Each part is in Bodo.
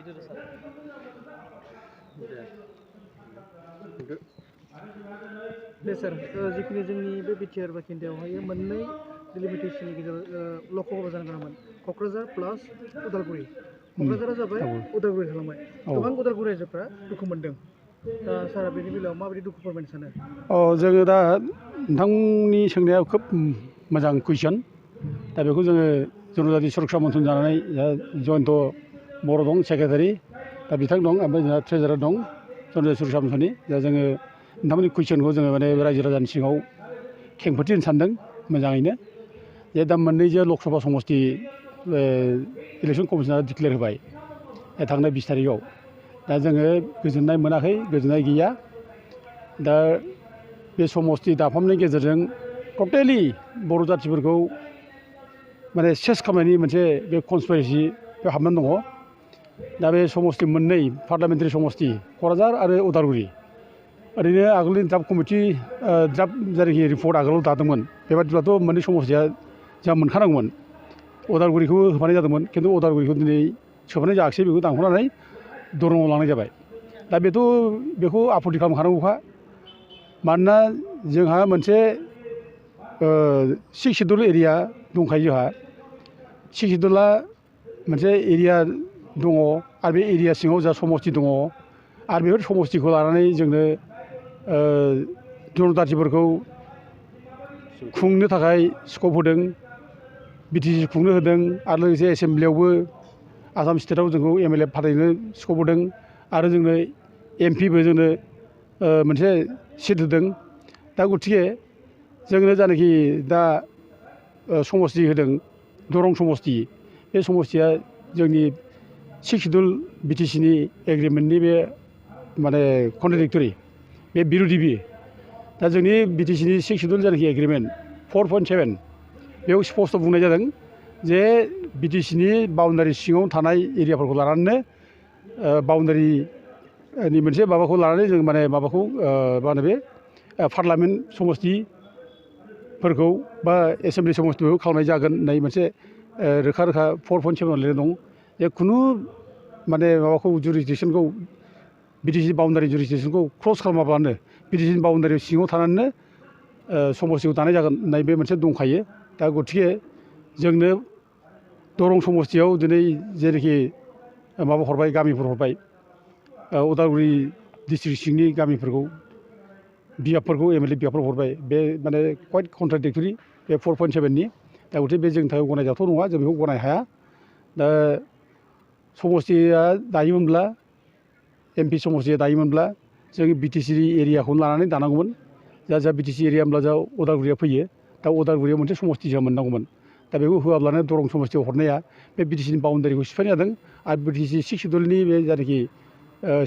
दे सार जिखिनि जोंनि बे बिटिआर बा केन्दायावहाय मोननै डिलिमिटेसननि गेजेराव लकसभा जानो गोनांमोन क'क्राझार प्लास उदालगुरि क'क्राझारा जाबाय उदालगुरि थालांबाय गोबां उदालगुरि रायजोफ्रा दुखु मोनदों दा सारा बेनि बेलायाव माबायदि दुखु फोरमायनो सानो जोङो दा नोंथांनि सोंनाया खोब मोजां कुइसन दा बेखौ जोङो जनजाति सुरक्षा मन्थ्रि जानानै जयन्त बर' दं सेक्रेटारि दा बिथां दं ओमफ्राय जोंहा ट्रेजारार दं जनजाति सुरक्षा मन्थ्रिनि दा जोङो नोंथांमोननि कुइसनखौ जोङो माने रायजो राजानि सिगाङाव खेंफोरथि होनो सानदों मोजाङैनो जे दा मोननैजों लकसभा समस्ति इलेक्सन कमिसना डिक्लेयार होबाय थांनाय 20 तारिखआव दा जोङो गोजोननाय मोनाखै गोजोननाय गैया दा बे समस्ति दाफामनायनि गेजेरजों टटेलि बर' जाथिफोरखौ माने सेस खालामनायनि मोनसे बे कनस्पिरेसि बे हाबनानै दङ दा बे समस्ति मोननै पार्लियामेन्टारि समस्ति क'क्राझार आरो उदालगुरि ओरैनो आगोलनि द्राफ्ट कमिटि द्राफ्ट जायनाखि रिपर्ट आगोलाव दादोंमोन बेबादिब्लाथ' मोननै समस्तिया जोंहा मोनखानांगौमोन उदालगुरिखौबो होफानाय जादोंमोन खिन्थु उदालगुरिखौ दिनै सोफानाय जायाखिसै बेखौ दानख'नानै दरंआव लांनाय जाबाय दा बेखौ आपत्ति खालामखानांगौखा मानोना जोंहा मोनसे 6 सिडुल एरिया दंखायो जोंहा 6 सिडुला मोनसे एरिया दङ आरो बे एरिया सिङाव जा समस्ति दङ आरो बेफोर समस्तिखौ लानानै जोंनो जनजातिफोरखौ खुंनो थाखाय स्कप होदों बिटिसि खुंनो होदों आरो लोगोसे एसेमब्लियावबो आसाम स्टेटआव जोंखौ एमएलए फाथायनो स्कप होदों आरो जोंनो एमपिबो जोंनो मोनसे सिट होदों दा गतिके जोंनो जानाखि दा समस्ति होदों दरं समस्ति बे समस्तिया जोंनि 6 सिडुल बिटिसिनि एग्रिमेन्टनि बे माने कन्ट्राडिक्टरि बे बिरुदि बियो दा जोंनि बिटिसिनि 6 सिडुल जानाखि एग्रिमेन्ट 4.7 बेयाव स्पष्ट बुंनाय जादों जे बिटिसिनि बाउन्डारि सिङाव थानाय एरियाफोरखौ लानानैनो बाउन्डारिनि मोनसे माबाखौ लानानै जों माने माबाखौ मा होनो बे पार्लियामेन्ट समस्तिफोरखौ बा एसेमब्लि समस्तिफोरखौ खालामनाय जागोन होननाय मोनसे रोखा 4.7 लिरनाय दं जे खुनु माने माबाखौ जुरिसडिक्सनखौ बिटिसि बाउन्डारि जुरिसडिक्सनखौ क्रस खालामाब्लानो बिटिसिनि बाउन्डारि सिङाव थानानैनो समस्तिखौ दानाय जागोन होननाय बे मोनसे दंखायो दा गतिके जोंनो दरं समस्तियाव दिनै जेरैखि माबा हरबाय गामिफोर हरबाय उदालगुरि डिस्ट्रिक्ट सिंनि गामिफोरखौ बियाबफोरखौ एमएलए बियाबफोर हरबाय बे माने कुवाइट कन्ट्राडिक्टरि बे 4.7नि दा गतिके बे जोंनि थाखाय गनायजाथाव नङा जों बेखौ गनायनो हाया दा समस्तिया दायोमोनब्ला एमपि समस्तिया दायोमोनब्ला जों बिटिसि एरियाखौनो लानानै दानांगौमोन जा बिटिसि एरिया होनब्ला जा उदालगुरिया फैयो दा उदालगुरियाव मोनसे समस्ति जों मोननांगौमोन दा बेखौ होआब्लानो दरं समस्तियाव हरनाया बे बिटिसिनि बाउन्डारिखौ सिफायनाय जादों आरो बिटिसि 6 सिडुलनि बे जायनाखि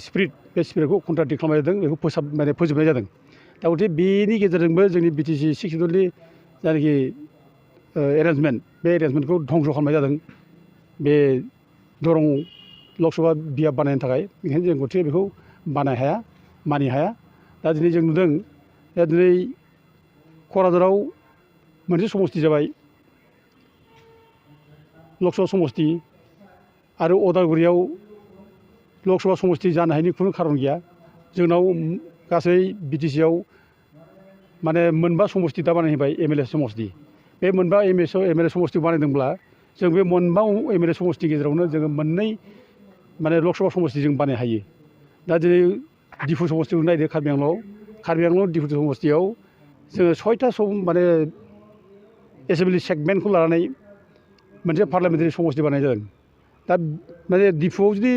स्पिरिट बे स्पिरिटखौ कन्ट्राडिक्ट खालामनाय जादों बेखौ फोजोबनाय जादों दा गतिके बेनि गेजेरजोंबो जोंनि बिटिसि 6 सिडुलनि जायनाखि एरेन्जमेन्ट बे एरेन्जमेन्टखौ धंस' खालामनाय जादों बे दरं लकसभा बियाब बानायनो थाखाय बेखायनो जों गतिके बेखौ बानाय हाया मानि हाया दा दिनै जों नुदों दा दिनै क'क्राझाराव मोनसे समस्ति जाबाय लकसभा समस्ति आरो उदालगुरियाव लकसभा समस्ति जानो हायिनि खुनु खारन गैया जोंनाव गासै बिटिसिआव माने मोनबा समस्ति दा बानायबाय एमएलए समस्ति बे मोनबा एमएलए समस्ति बानायदोंब्ला जों बे मोनबा एमएलए समस्तिनि गेजेरावनो जोङो मोननै माने लकसभा समस्ति जों बानायनो हायो दा दिनै डिफु समस्तिखौ नायदो कार्बि आंलं डिफु समस्तियाव जोङो 6टा माने एसेमब्लि सेगमेन्टखौ लानानै मोनसे पार्लियामेन्टारि समस्ति बानायनाय जादों दा माने डिफुआव जुदि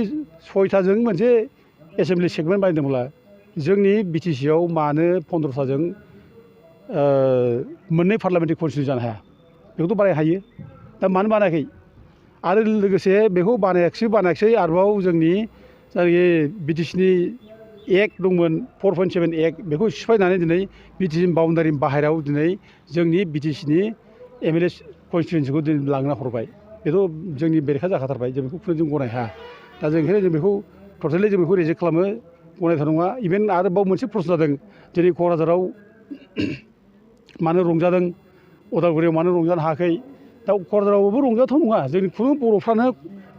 6टाजों मोनसे एसेमब्लि सेगमेन्ट बानायदोंब्ला जोंनि बिटिसिआव मानो 15टाजों मोननै पार्लियामेन्टारि कन्स्टिटिउन्सि जानो हाया बेखौथ' बानायनो हायो दा मानो बानायाखै आरो लोगोसे बेखौ बानायाखिसै आरोबाव जोंनि जायनाखि बिटिसिनि एक्ट दंमोन 4.7 एक्ट बेखौ सिफायनानै दिनै बिटिसिनि बाउन्डारिनि बाहेरायाव दिनै जोंनि बिटिसिनि एमएलए कन्स्टिटिउन्सिखौ दिनै लांना हरबाय बेथ' जोंनि बेरेखा जाखाथारबाय जों बेखौ जों गनायनो हाया दा जों ओंखायनो जों बेखौ टटेलि जों बेखौ रिजेक्ट खालामो गनायथाव नङा इभेन आरोबाव मोनसे प्रश्न जादों दिनै क'क्राझाराव मानो रंजादों उदालगुरियाव मानो रंजानो हायाखै दा क'क्राझारावबो रंजाथाव नङा जोंनि खुनु बर'फ्रानो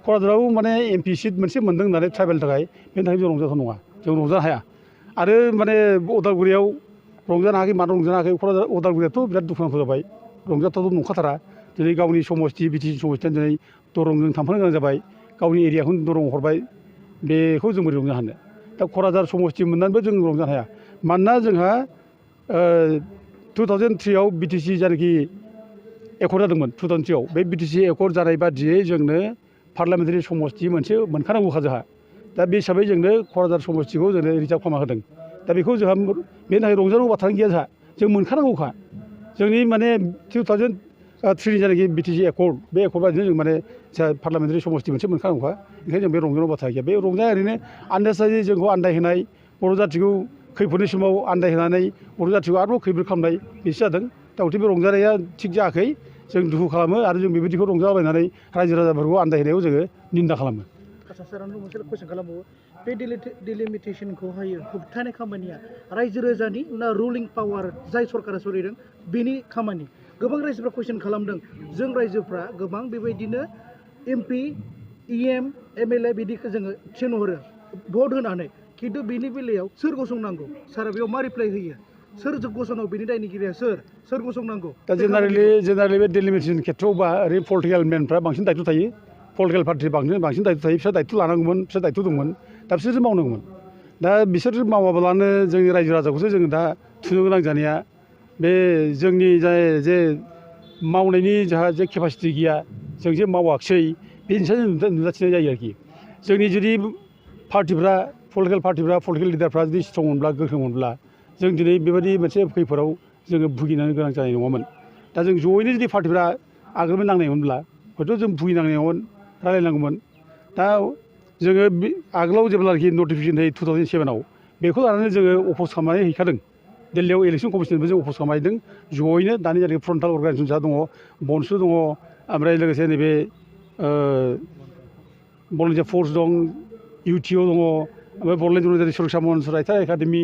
क'क्राझाराव माने MP सिट मोनसे मोन्दों होननानै ट्राइबेलनि थाखाय बेनि थाखाय जों रंजाथाव नङा जों रंजानो हाया आरो माने उदालगुरियाव रंजानो हायाखै मानो रंजानो हायाखै क'क्राझार उदालगुरियाथ' बिराद दुखुनांथाव जाबाय रंजाथाव नंखाथारा दिनै गावनि समस्ति BTC समस्तिया दिनै दरंजों थांफानो गोनां जाबाय गावनि एरियाखौनो दरं हरबाय बेखौ जों बोरै रंजानो हानो दा क'क्राझार समस्ति मोननानैबो जों रंजानो हाया मानोना जोंहा 2003आव BTC जायनाखि एकर्ड जादोंमोन 2003आव बे BTC एकर्ड जानाय बादियै जोंनो पार्लामेन्टारि समस्ति मोनसे मोनखानांगौखा जोंहा दा बे हिसाबै जोंनो क'क्राझार समस्तिखौ जोंनो रिजार्भ खालामना होदों दा बेखौ जोंहा बेनि थाखाय रंजानांगौ बाथ्रायानो गैया जोंहा जों मोनखानांगौखा जोंनि माने 2003नि जायनाखि BTC एकर्ड बे एकर्ड बादिनो जों माने जोंहा पार्लामेन्टारि समस्ति मोनसे मोनखानांगौखा ओंखायनो जों बे रंजानांगौ बाथ्रा गैया बे रंजानाया ओरैनो आन्दाजै जोंखौ आन्दायहोनाय बर' जाथिखौ खैफोदनि समाव आन्दायहोनानै बर' जाथिखौ आरोबाव खैफोद खालामनाय बेसो जादों दा बे रंजानाया थिग जायाखै जों दुखु खालामो आरो जों बेबायदिखौ रंजालाबायनानै रायजो राजाफोरखौ आन्दायहोनायाव जोङो निन्दा खालामो आच्चा सार आं मोनसे कुइसन खालामबावो बे डिलिमिटेसनखौहाय होबथानाय खामानिया रायजो राजानि ना रुलिं पावार जाय सरकारा सोलिदों बेनि खामानि गोबां रायजोफ्रा कुइसन खालामदों जों रायजोफ्रा गोबां बेबायदिनो MP EM MLA बिदिखौ जोङो थिनहरो भट होनानै खिन्थु बेनि बेलायाव सोर गसंनांगौ सारा बेयाव मा रिप्लाइ होयो सोर गसंनांगौ बेनि दायनिगिरिया सोर गसंनांगौ दा जेनेरेलि बे डिलिमिटेसन खेथ्रआवबा ओरै पलिटिकेल मेनफ्रा बांसिन दायथ' थायो पलिटिकेल पार्टि बांसिन दायथ' थायो बिसोर दायथ' लानांगौमोन बिसोर दायथ' दंमोन दा बिसोरसो मावनांगौमोन दा बिसोर मावाब्लानो जोंनि रायजो राजाखौसो जोङो दा थुनो गोनां जानाया बे जोंनि जे मावनायनि जोंहा जे केपासिटि गैया जों जे मावाखिसै बेनिसाय नुजाथिनाय जायो आरोखि जोंनि जुदि पार्टिफ्रा पलिटिकेल लिडारफ्रा जुदि स्ट्रंमोनब्ला गोख्रोंमोनब्ला जों दिनै बेबायदि मोनसे खैफोदाव जोङो भुगिनो गोनां जानाय नङामोन दा जों जयैनो जुदि पार्टिफ्रा आगोलनो नांनायमोनब्ला हयथ' जों भुगिनांनायावमोन रायलायनांगौमोन दा जोङो आगोलाव जेब्लानाखि नटिफिकेसन होयो 2007आव बेखौ लानानै जोङो अप'ज खालामनानै हैखादों दिल्लीयाव इलेक्सन कमिसनबो जों अप'ज खालामहैदों जयैनो दानि जायगायाव फ्रन्टाल अर्गानाइजेसन जा दङ बनसु दङ ओमफ्राय लोगोसे नैबे भलुन्टियार फर्स दं UTO दङ ओमफ्राय बड'लेण्ड जनजाति सुरक्षा मन्च रायथार एकाडेमि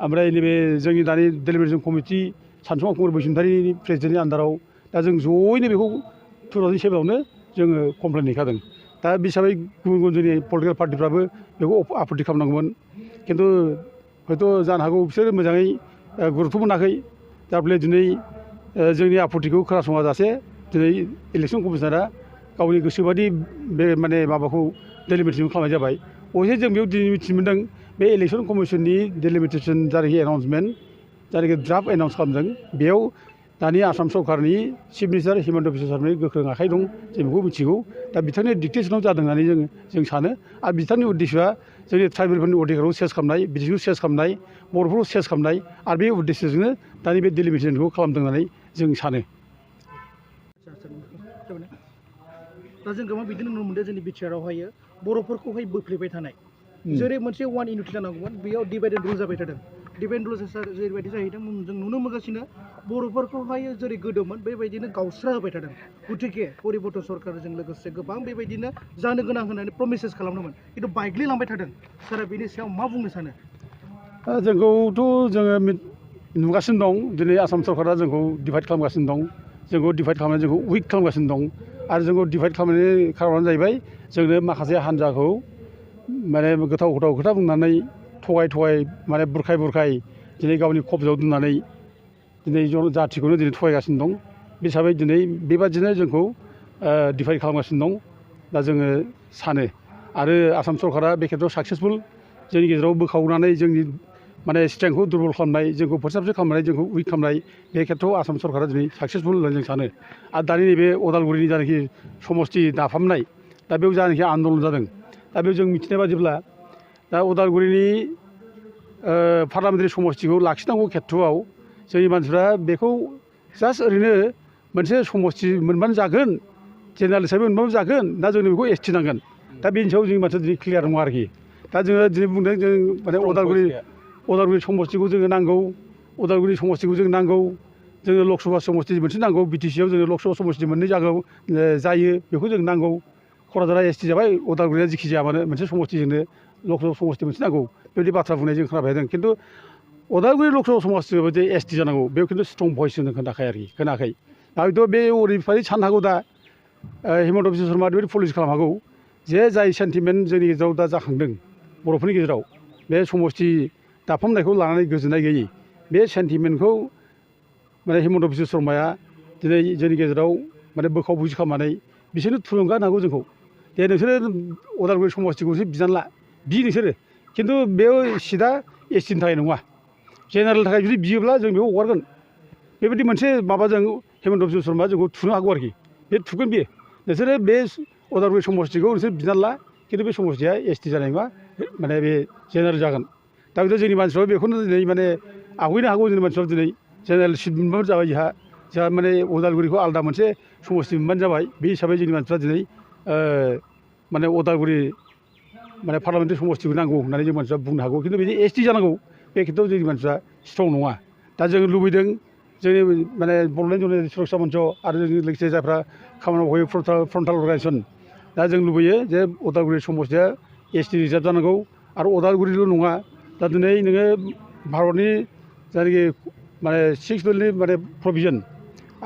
ओमफ्राय नैबे जोंनि दानि डेलिब्रेशन कमिटि सानसुमा कुमार बैसुमतारिनि प्रेसिडेन्टनि आन्दाराव दा जों जयैनो बेखौ 2007आवनो जोङो कमप्लेन हैखादों दा बे हिसाबै गुबुन जोंनि पलिटिकेल पार्टिफ्राबो बेखौ आपत्ति खालामनांगौमोन खिन्थु हयथ' जानो हागौ बिसोर मोजाङै गुरुत्व मोनाखै जाय फले दिनै जोंनि आपत्तिखौ खोनासङा जासे दिनै इलेक्सन कमिसनारा गावनि गोसोबादि बे माने माबाखौ डेलिमिटेसन खालामनाय जाबाय अबयसे जों बेयाव दिनै मिथिनो मोन्दों बे इलेक्सन कमिसननि डेलिमिटेसन जायनाखि एनाउन्समेन्ट जायनाखि ड्राफ्ट एनाउन्स खालामदों बेयाव दानि आसाम सरकारनि चिफ मिनिस्टार हिमन्त बिश्व शर्मानि गोख्रों आखाइ दं जों बेखौ मिथिगौ दा बिथांनि डिक्टेसनाव जादों होननानै जों सानो आरो बिथांनि उद्देश्यआ जोंनि ट्राइबेलफोरनि अधिकारखौ सेस खालामनाय बिटिसिखौ सेस खालामनाय बर'फोरखौ सेस खालामनाय आरो बे उद्देश्यजोंनो दानि बे डेलिमिटेसनखौ खालामदों होननानै जों सानो दा जों गोबां बिदिनो नुनो मोनदों जोंनि बिटिआरआवहाय बर'फोरखौहाय बोफ्लेबाय थानाय जेरै मोनसे वान इउनिटि जानांगौमोन बेयाव डिभाइडेड रुल जाबाय थादों डिभाइडेड रुल जेरैबायदि जाहैदों जों नुनो मोनगासिनो बर'फोरखौहाय जेरै गोदोमोन बेबायदिनो गावस्रा होबाय थादों गतिके परिबर्तन सरकारजों लोगोसे गोबां बेबायदिनो जानो गोनां होननानै प्रमिसेस खालामदोंमोन खिन्थु बायग्लिलांबाय थादों सारा बेनि सायाव मा बुंनो सानो जोंखौथ' जोङो नुगासिनो दं दिनै आसाम सरकारा जोंखौ डिभाइड खालामगासिनो दं जोंखौ डिभाइड खालामनानै जोंखौ उइक खालामगासिनो दं आरो जोंखौ डिभाइड खालामनायनि खारनानो जाहैबाय जोंनो माखासे हान्जाखौ माने गोथाव खोथा बुंनानै थगाय माने बुरखाय दिनै गावनि खबजाव दोननानै दिनै जाथिखौनो दिनै थगायगासिनो दं बे हिसाबै दिनै बेबादिनो जोंखौ डिभाइड खालामगासिनो दं दा जोङो सानो आरो आसाम सरकारा बे खेत्रआव साक्सेसफुल जोंनि गेजेराव बोखावनानै जोंनि माने स्ट्रेंथखौ दुरबल खालामनाय जोंखौ फोसाबसो खालामनाय जोंखौ उइक खालामनाय बे खेत्रआव आसाम सरकारा दिनै साक्सेसफुल होननानै जों सानो आरो दानि नैबे उदालगुरिनि जानाखि समस्ति दाफामनाय दा बेयाव जानाखि आन्दलन जादों दा बेयाव जों मिथिनाय बादिब्ला दा उदालगुरिनि पार्लामेन्टारि समस्तिखौ लाखिनांगौ खेत्रआव जोंनि मानसिफ्रा बेखौ जास्ट ओरैनो मोनसे समस्ति मोनबानो जागोन जेनेरेल हिसाबै मोनबानो जागोन दा जोंनो बेखौ ST नांगोन दा बेनि सायाव जोंनि मानसिया दिनै क्लियार नङा आरोखि दा जोङो दिनै बुंदों जों माने उदालगुरि समस्तिखौ जोङो नांगौ उदालगुरि समस्तिखौ जों नांगौ जोङो लकसभा समस्ति मोनसे नांगौ बिटिसिआव जोङो लकसभा समस्ति मोननै जायो बेखौ जों नांगौ क'क्राझारा ST जाबाय उदालगुरिया जिखि जाया मानो मोनसे समस्तिजोंनो लकसभा समस्ति मोनसे नांगौ बेबायदि बाथ्रा बुंनाय जों खोनाबाय थादों खिन्थु उदालगुरि लकसभा समस्तियाव जे ST जानांगौ बेयाव खिन्थु स्ट्रं भइस होनो खोनायाखै हयथ' बे ओरैबायदि साननो हागौ दा हिमन्त बिश्व शर्मा ओरैबायदि पलिसि खालामनो हागौ जे जाय सेन्टिमेन्ट जोंनि गेजेराव दा जाखांदों बर'फोरनि गेजेराव बे समष्टि दाफामनायखौ लानानै गोजोननाय गैयै बे सेन्टिमेन्टखौ माने हिमन्त बिश्व शर्माया दिनै जोंनि गेजेराव माने बोखाव बुजि खालामनानै बिसोरनो थुलुंगा नांगौ जोंखौ दे नोंसोरो उदालगुरि समष्टिखौसो बिनानै ला बि नोंसोरो खिन्थु बे सिटआ एसटिनि थाखाय नङा जेनेरेलनि थाखाय जुदि बियोब्ला जों बेखौ हगारगोन बेबायदि मोनसे माबाजों हिमन्त बिश्व शर्मा जोंखौ थुनो हागौ आरोखि बे थुगोन बियो नोंसोरो बे उदालगुरि समष्टिखौ नोंसोर बिनानै ला खिन्थु बे समष्टिया एसटि जानाय नङा माने बे जेनेरेल जागोन दा बिदिनो जोंनि मानसिफ्रा बेखौनो दिनै माने आवगायनो हागौ जोंनि मानसिफ्रा दिनै जेनेरेल सिट मोनबानो जाबाय जोंहा माने उदालगुरिखौ आलादा मोनसे समष्टि मोनबानो जाबाय बे हिसाबै जोंनि मानसिफ्रा दिनै माने उदालगुरि माने पार्लामेन्टारि समष्टिखौ नांगौ होननानै जों मानसिफ्रा बुंनो हागौ खिन्थु बिदि एसटि जानांगौ बे खिन्थु जोंनि मानसिफ्रा स्ट्रं नङा दा जों लुबैदों जोंनि माने बड'लेण्ड जन सुरक्षा मन्च आरो जों लोगोसे जायफ्रा खामानि मावयो फ्रन्टाल अर्गानाइजेसन दा जों लुबैयो जे उदालगुरि समष्टिया एसटि रिजार्भ जानांगौ आरो उदालगुरिल' नङा दा दिनै नोङो भारतनि जायनाखि माने 6 बिलनि माने प्रभिजन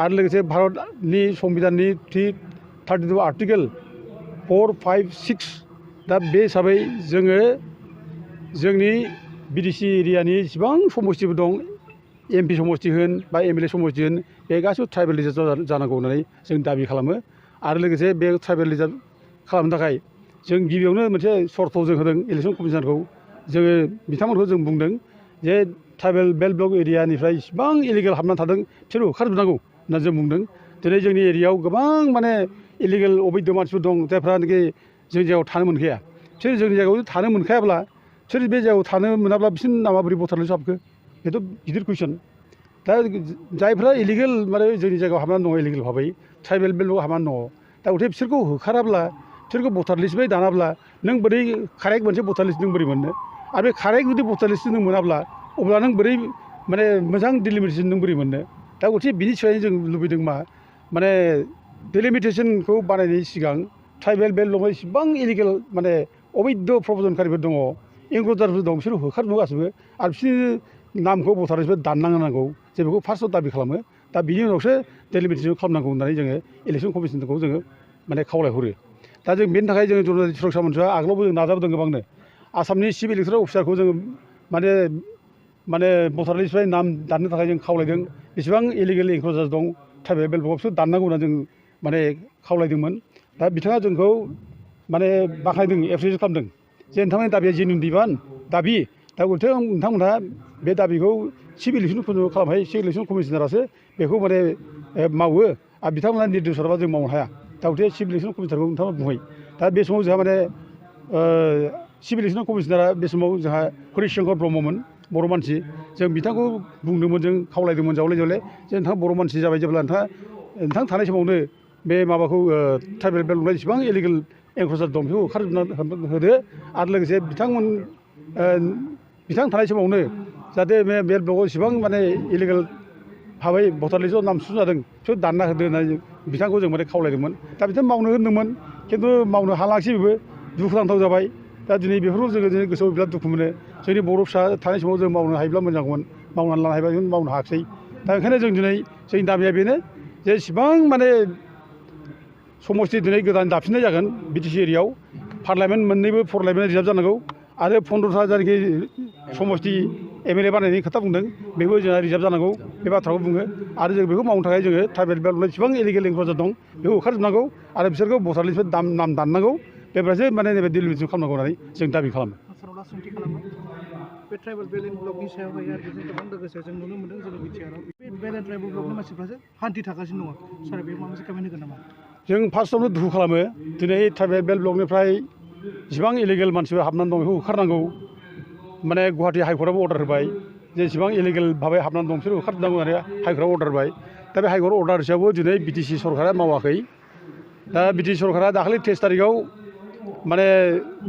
आरो लोगोसे भारतनि संबिधाननि 32 आर्टिकेल 4, 5, 6 दा बे हिसाबै जोङो जोंनि बिटिसि एरियानि जेसेबां समष्टिफोर दं एमपि समष्टि होन बा एमएलए समष्टि होन बे गासिबो ट्राइबेल रिजार्भ जानांगौ होननानै जों दाबि खालामो आरो लोगोसे बे ट्राइबेल रिजार्भ खालामनो थाखाय जों गिबियावनो मोनसे सर्त जों होदों इलेक्सन कमिसनखौ जोङो बिथांमोनखौ जों बुंदों जे ट्राइबेल बेल्ट ब्लक एरियानिफ्राय इसिबां इलिगेल हाबनानै थादों बिसोरखौ होखारजोबनांगौ होनना जों बुंदों दिनै जोंनि एरियायाव गोबां माने इलिगेल अबैध मानसिफोर दं जायफ्रानोखि जोंनि जायगायाव थानो मोनखाया बिसोर जोंनि जायगायाव थानो मोनखायाब्ला बिसोर बे जायगायाव थानो मोनाब्ला बिसोरनि नामा बोरै भटार लिस्टआव हाबखो बेथ' गिदिर कुइसन दा जायफ्रा इलिगेल माने जोंनि जायगायाव हाबनानै दङ इलिगेल भाबै ट्राइबेल बेल्टआव हाबनानै दङ दा गथे बिसोरखौ होखाराब्ला बिसोरखौ भटार लिस्टनिफ्राय दानाब्ला नों बोरै कारेक्ट मोनसे भटार लिस्ट नों बोरै मोननो आरो बे कारेक्ट जुदि भटार लिस्ट नों मोनाब्ला अब्ला नों बोरै माने मोजां डिलिमिटेसन नों बोरै मोननो दा गथे बिनि सिगां जों लुबैदों माने डिलिमिटेसनखौ बानायनायनि सिगां ट्राइबेल बेल्टआव इसिबां इलिगेल माने अबैध प्रबजनकारिफोर दङ एंग्रजारफोर दं बिसोर होखारजोबो गासैबो आरो बिसोरनि नामखौ भटार लिस्टआव दाननांगौ जों बेखौ फार्स्टआव दाबि खालामो दा बिनि उनावसो डिलिमिटेसन खालामनांगौ होननानै जोङो इलेक्सन कमिसनखौ जोङो माने खावलायहरो दा जों बेनि थाखाय जोङो जन सुरक्षा मन्चआ आगोलावबो जों नाजाबोदों गोबांनो आसामनि चिफ इलेक्ट'रेल अफिसारखौ जोङो माने भटार लिस्टनिफ्राय नाम दाननो थाखाय जों खावलायदों बेसेबां इलिगेल एंग्रजार्स दं ट्राइबेल बेल्टआव बिसोर दाननांगौ होनना जों माने खावलायदोंमोन दा बिथाङा जोंखौ माने बाख्नायदों एप्रिसियेट खालामदों जे नोंथांमोननि दाबिया जेनुइन दाबि दा गथे नोंथांमोनहा बे दाबिखौ चिफ इलेक्सन खालामहाय चिफ इलेक्सन कमिसनारासो बेखौ माने मावो आरो बिथांमोना निर्देश हराबा जों मावनो हाया दा गथे चिफ इलेक्सन कमिसनारखौ नोंथांमोना बुंबाय दा बे समाव जोंहा माने चिफ इलेक्सन कमिसनारा बे समाव जोंहा हरिश शंकर ब्रह्ममोन बर' मानसि जों बिथांखौ बुंदोंमोन जों खावलायदोंमोन जावले जे नोंथाङा बर' मानसि जाबाय जेब्ला नोंथां थानाय समावनो बे माबाखौ ट्राइबेल बेल्टआव जेसेबां इलिगेल एंग्रजार दं बेखौ होखारजोबना होदो आरो लोगोसे बिथां थानाय समावनो जाहाथे बे बेल्ट ब्लकआव इसेबां माने इलिगेल भाबै भटार लिस्टआव नाम थिसनजादों बिसोर दानना होदो होननानै बिथांखौ जों माने खावलायदोंमोन दा बिथां मावनो होनदोंमोन खिन्थु मावनो हालाखिसै बेबो दुखुनांथाव जाबाय दा दिनै बेफोरखौ जोङो दिनै गोसोआव बिराद दुखु मोनो जोंनि बर' फिसा थानाय समाव जों मावनो हायोब्ला मोजांमोन मावनानै लानो हायोब्ला जों मावनो हायाखिसै दा ओंखायनो जों दिनै जोंनि दाबिया बेनो जे इसिबां माने समष्टि दिनै गोदान दाफिननाय जागोन बिटिसि एरियायाव पार्लामेन्ट मोननैबो पार्लामेन्ट रिजार्भ जानांगौ आरो 15था जायनाखि समष्टि एमएलए बानायनायनि खोथा बुंदों बेबो जोंहा रिजार्भ जानांगौ बे बाथ्राखौ बुङो आरो जों बेखौ मावनो थाखाय जोङो ट्राइबेल बेल्टआव जेसेबां इलिगेल एंग्रजार दं बेखौ होखारजोबनांगौ आरो बिसोरखौ भटार लिस्टनिफ्राय नाम दाननांगौ बेबायदिसो माने नैबे डिलिमिटेसन खालामनांगौ होननानै जों दाबि खालामो सोंथि खालामो बे ट्राइबेल बेल्ट ब्लकनि सायावहाय आरो बेजों गोबां लोगोसे जों नुनो मोनदों जोंनि बिटिआरआव बे बेल्ट ट्राइबेल ब्लकनि मानसिफ्रासो हान्थि थागासिनो दङ सार बेयाव माबा मोनसे खामानि होगोन नामा जों फार्स्टआवनो दुखु खालामो दिनै ट्राइबेल बेल्ट ब्लकनिफ्राय जेसेबां इलिगेल मानसिफोर हाबनानै दं बेखौ होखारनांगौ माने गुवाहाटि हाइकर्टआबो अर्डार होबाय जेसेबां इलिगेल भाबै हाबनानै दं बिसोर होखारजोबनांगौ होननानै हाइकर्टआव अर्डार होबाय दा बे हाइकर्ट अर्डार हिसाबै दिनै बिटिसि सरकारा मावाखै दा बिटिसि सरकारा दाखालि 23 तारिखआव माने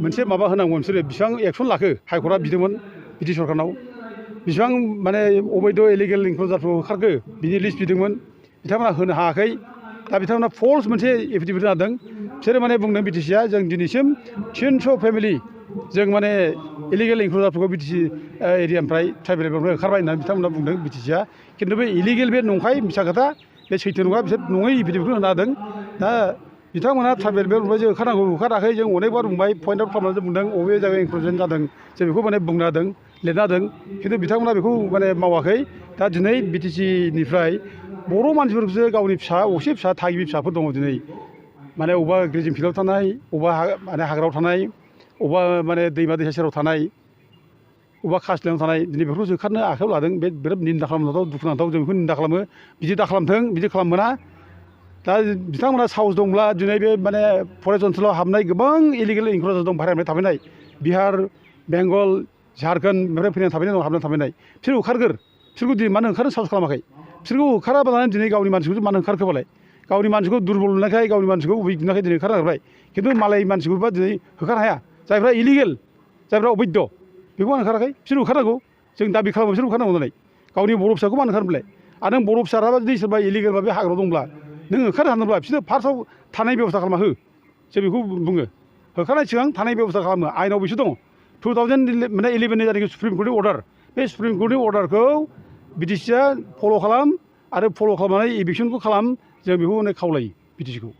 मोनसे माबा होनांगौमोन बिसोरो बेसेबां एक्सन लाखो हाइकर्टआ बिदोंमोन बिटिसि सरकारनाव बेसेबां माने अबैध इलिगेल एंग्रजारफोरखौ होखारखो बिनि लिस्ट बिदोंमोन बिथांमोना होनो हायाखै दा बिथांमोना फल्स मोनसे एफिडेभिट होदों बिसोरो माने बुंदों बिटिसिआ जों दिनैसिम 300 फेमिलि जों माने इलिगेल एंग्रजारफोरखौ बिटिसि एरियानिफ्राय ट्राइबेल एरियानिफ्राय होखारबाय होननानै बिथांमोना बुंदों बिटिसिआ खिन्थु बे इलिगेल बे नंखाय मिसा खोथा बे सैथो नङा बिसोर नङै एफिडेभिटखौ होनो हादों दा बिथांमोना ट्राइबेल बेल्ट बुंबाय जों होखारनांगौ होखाराखै जों अनेक बार बुंबाय पइन्ट आउट खालामनानै बुंदों बबे जायगायाव इनक्लुजन जादों जों बेखौ माने बुंना होदों लिरना होदों खिन्थु बिथांमोना बेखौ माने मावाखै दा दिनै बिटिसिनिफ्राय बर' मानसिफोरखौसो गावनि फिसा असे फिसा थागिबि फिसाफोर दङ दिनै माने अबेबा ग्रेजिं फिल्डआव थानाय अबेबा माने हाग्रायाव थानाय अबेबा माने दैमा दैसा सेराव थानाय अबेबा कासलायाव थानाय दिनै बेफोरखौ होखारनो आखायाव लादों बे बिराद निन्दा खालामनांथाव दुखुनांथाव जों बेखौ निन्दा खालामो बिदि दा खालामथों बिदि खालामनो मोना दा बिथांमोना साहस दंब्ला दिनै बे माने फरेस्ट ओनसोलाव हाबनाय गोबां इलिगेल इनक्लुजन दं बाहेरानिफ्राय थाफैनाय बिहार बेंगल झारखन्डनिफ्राय फैनानै थाफैनाय दं हाबनानै थाफैनाय बिसोर होखारगोर बिसोरखौ दिनै मानो ओंखारनो साहस खालामाखै बिसोरखौ होखाराबालानो दिनै गावनि मानसिखौ मानो ओंखारखोबालाय गावनि मानसिखौ दुरबल नुनायखाय गावनि मानसिखौ उइक नुनायखाय दिनै ओंखारनो नागिरबाय खिन्थु मालाय मानसिखौबा दिनै होखारनो हाया जायफ्रा इलिगेल जायफ्रा अबैध बेखौ मानो ओंखाराखै बिसोर होखारनांगौ जों दाबि खालामो बिसोर होखारनांगौ होननानै गावनि बर' फिसाखौ मानो ओंखारनोलाय आरो नों बर' फिसाफ्राबा जुदि सोरबा इलिगेलबा बे हाग्रायाव दंब्ला नों होखारनो हानोब्ला बिसोरनो फार्स्टआव थानाय बेब'स्था खालामना हो जों बेखौ बुङो होखारनाय सिगां थानाय बेब'स्था खालामो आइनाव बिसोर दङ 2011नि जायनाखि सुप्रिम कर्टनि अर्डार बे सुप्रिम कर्टनि अर्डारखौ बिटिसिआ फल' खालाम आरो फल' खालामनानै इभिकसनखौ खालाम जों बेखौ खावलायो बिटिसिखौ